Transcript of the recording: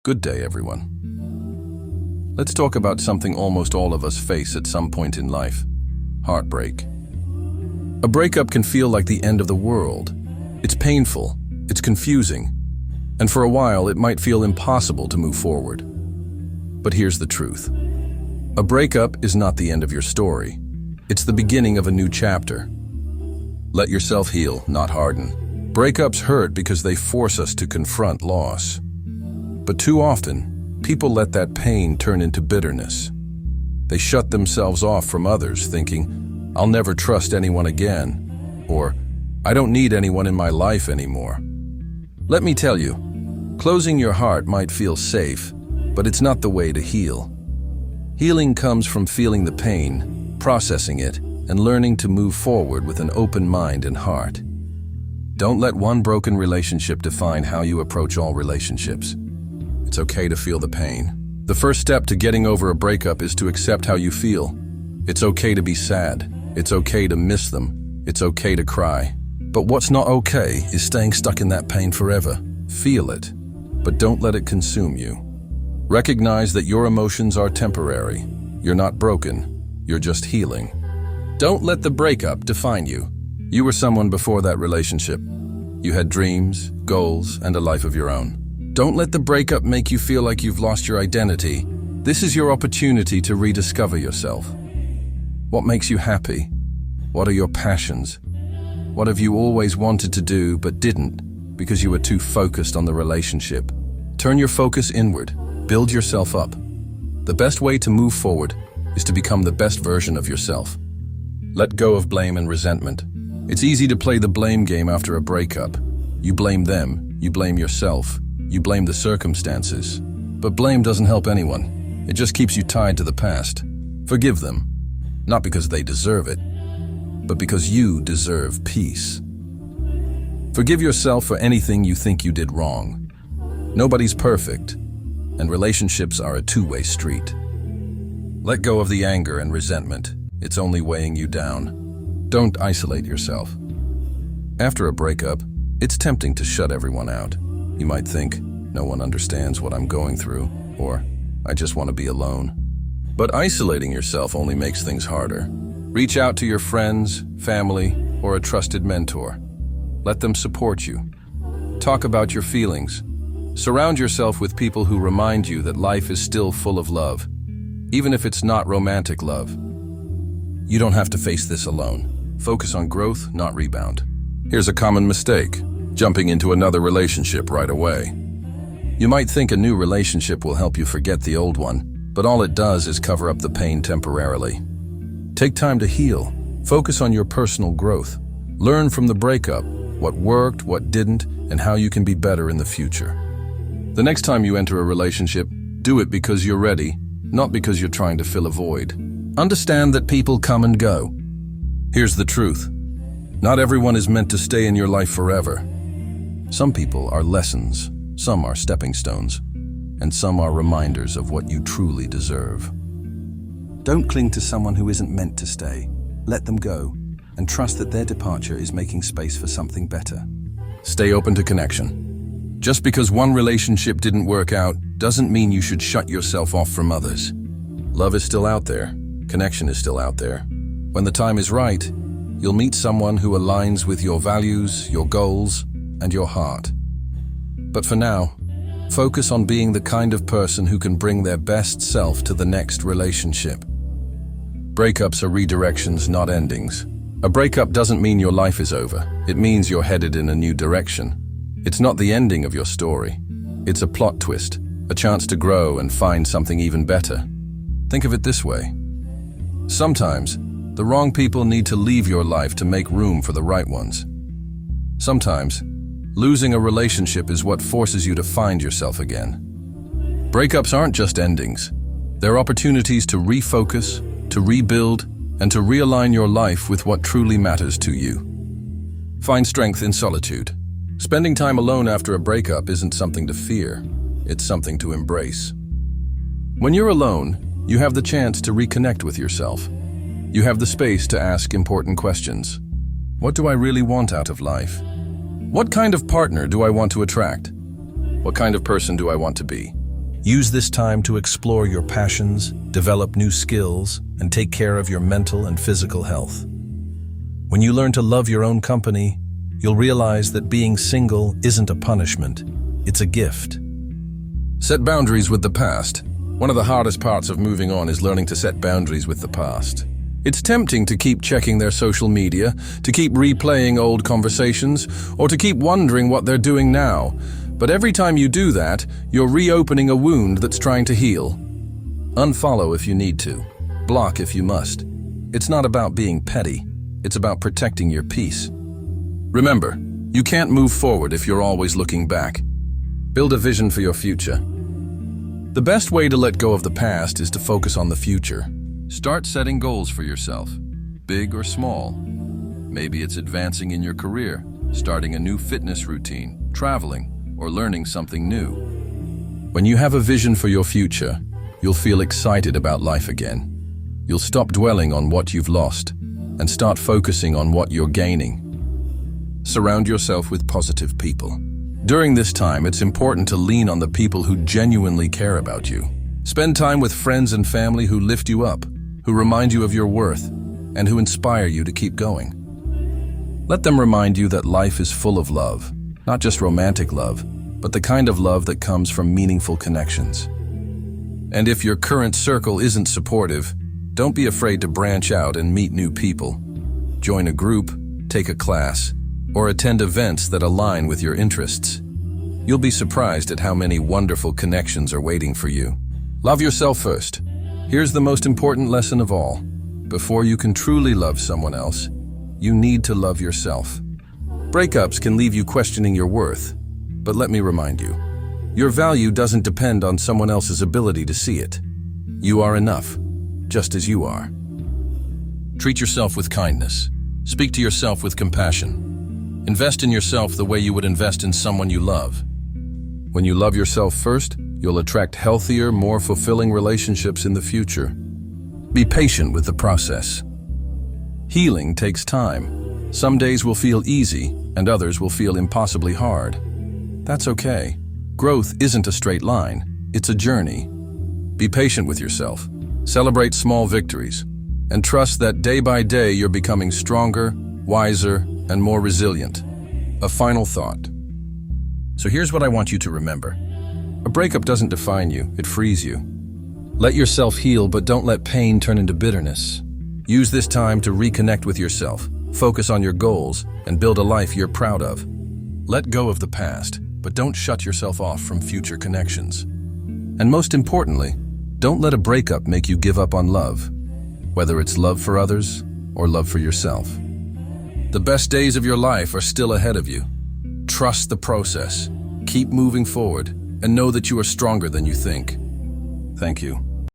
Good day, everyone. Let's talk about something almost all of us face at some point in life: heartbreak. A breakup can feel like the end of the world. It's painful, it's confusing, and for a while it might feel impossible to move forward. But here's the truth. A breakup is not the end of your story. It's the beginning of a new chapter. Let yourself heal, not harden. Breakups hurt because they force us to confront loss. But too often, people let that pain turn into bitterness. They shut themselves off from others, thinking, "I'll never trust anyone again," or "I don't need anyone in my life anymore." Let me tell you, closing your heart might feel safe, but it's not the way to heal. Healing comes from feeling the pain, processing it, and learning to move forward with an open mind and heart. Don't let one broken relationship define how you approach all relationships. It's okay to feel the pain. The first step to getting over a breakup is to accept how you feel. It's okay to be sad. It's okay to miss them. It's okay to cry. But what's not okay is staying stuck in that pain forever. Feel it, but don't let it consume you. Recognize that your emotions are temporary. You're not broken. You're just healing. Don't let the breakup define you. You were someone before that relationship. You had dreams, goals, and a life of your own. Don't let the breakup make you feel like you've lost your identity. This is your opportunity to rediscover yourself. What makes you happy? What are your passions? What have you always wanted to do but didn't because you were too focused on the relationship? Turn your focus inward. Build yourself up. The best way to move forward is to become the best version of yourself. Let go of blame and resentment. It's easy to play the blame game after a breakup. You blame them, you blame yourself, you blame the circumstances. But blame doesn't help anyone. It just keeps you tied to the past. Forgive them, not because they deserve it, but because you deserve peace. Forgive yourself for anything you think you did wrong. Nobody's perfect, and relationships are a two-way street. Let go of the anger and resentment. It's only weighing you down. Don't isolate yourself. After a breakup, it's tempting to shut everyone out. You might think, "No one understands what I'm going through," or "I just want to be alone." But isolating yourself only makes things harder. Reach out to your friends, family, or a trusted mentor. Let them support you. Talk about your feelings. Surround yourself with people who remind you that life is still full of love, even if it's not romantic love. You don't have to face this alone. Focus on growth, not rebound. Here's a common mistake: jumping into another relationship right away. You might think a new relationship will help you forget the old one, but all it does is cover up the pain temporarily. Take time to heal. Focus on your personal growth. Learn from the breakup, what worked, what didn't, and how you can be better in the future. The next time you enter a relationship, do it because you're ready, not because you're trying to fill a void. Understand that people come and go. Here's the truth. Not everyone is meant to stay in your life forever. Some people are lessons, some are stepping stones, and some are reminders of what you truly deserve. Don't cling to someone who isn't meant to stay. Let them go, and trust that their departure is making space for something better. Stay open to connection. Just because one relationship didn't work out doesn't mean you should shut yourself off from others. Love is still out there. Connection is still out there. When the time is right, you'll meet someone who aligns with your values, your goals, and your heart. But for now, focus on being the kind of person who can bring their best self to the next relationship. Breakups are redirections, not endings. A breakup doesn't mean your life is over. It means you're headed in a new direction. It's not the ending of your story. It's a plot twist, a chance to grow and find something even better. Think of it this way. Sometimes, the wrong people need to leave your life to make room for the right ones. Sometimes, losing a relationship is what forces you to find yourself again. Breakups aren't just endings. They're opportunities to refocus, to rebuild, and to realign your life with what truly matters to you. Find strength in solitude. Spending time alone after a breakup isn't something to fear. It's something to embrace. When you're alone, you have the chance to reconnect with yourself. You have the space to ask important questions. What do I really want out of life? What kind of partner do I want to attract? What kind of person do I want to be? Use this time to explore your passions, develop new skills, and take care of your mental and physical health. When you learn to love your own company, you'll realize that being single isn't a punishment, it's a gift. Set boundaries with the past. One of the hardest parts of moving on is learning to set boundaries with the past. It's tempting to keep checking their social media, to keep replaying old conversations, or to keep wondering what they're doing now. But every time you do that, you're reopening a wound that's trying to heal. Unfollow if you need to. Block if you must. It's not about being petty. It's about protecting your peace. Remember, you can't move forward if you're always looking back. Build a vision for your future. The best way to let go of the past is to focus on the future. Start setting goals for yourself, big or small. Maybe it's advancing in your career, starting a new fitness routine, traveling, or learning something new. When you have a vision for your future, you'll feel excited about life again. You'll stop dwelling on what you've lost and start focusing on what you're gaining. Surround yourself with positive people. During this time, it's important to lean on the people who genuinely care about you. Spend time with friends and family who lift you up, who remind you of your worth, and who inspire you to keep going. Let them remind you that life is full of love, not just romantic love, but the kind of love that comes from meaningful connections. And if your current circle isn't supportive, don't be afraid to branch out and meet new people. Join a group, take a class, or attend events that align with your interests. You'll be surprised at how many wonderful connections are waiting for you. Love yourself first. Here's the most important lesson of all. Before you can truly love someone else, you need to love yourself. Breakups can leave you questioning your worth, but let me remind you, your value doesn't depend on someone else's ability to see it. You are enough, just as you are. Treat yourself with kindness. Speak to yourself with compassion. Invest in yourself the way you would invest in someone you love. When you love yourself first, you'll attract healthier, more fulfilling relationships in the future. Be patient with the process. Healing takes time. Some days will feel easy, and others will feel impossibly hard. That's okay. Growth isn't a straight line, it's a journey. Be patient with yourself. Celebrate small victories, and trust that day by day you're becoming stronger, wiser, and more resilient. A final thought. So here's what I want you to remember. A breakup doesn't define you, it frees you. Let yourself heal, but don't let pain turn into bitterness. Use this time to reconnect with yourself, focus on your goals, and build a life you're proud of. Let go of the past, but don't shut yourself off from future connections. And most importantly, don't let a breakup make you give up on love, whether it's love for others or love for yourself. The best days of your life are still ahead of you. Trust the process, keep moving forward, and know that you are stronger than you think. Thank you.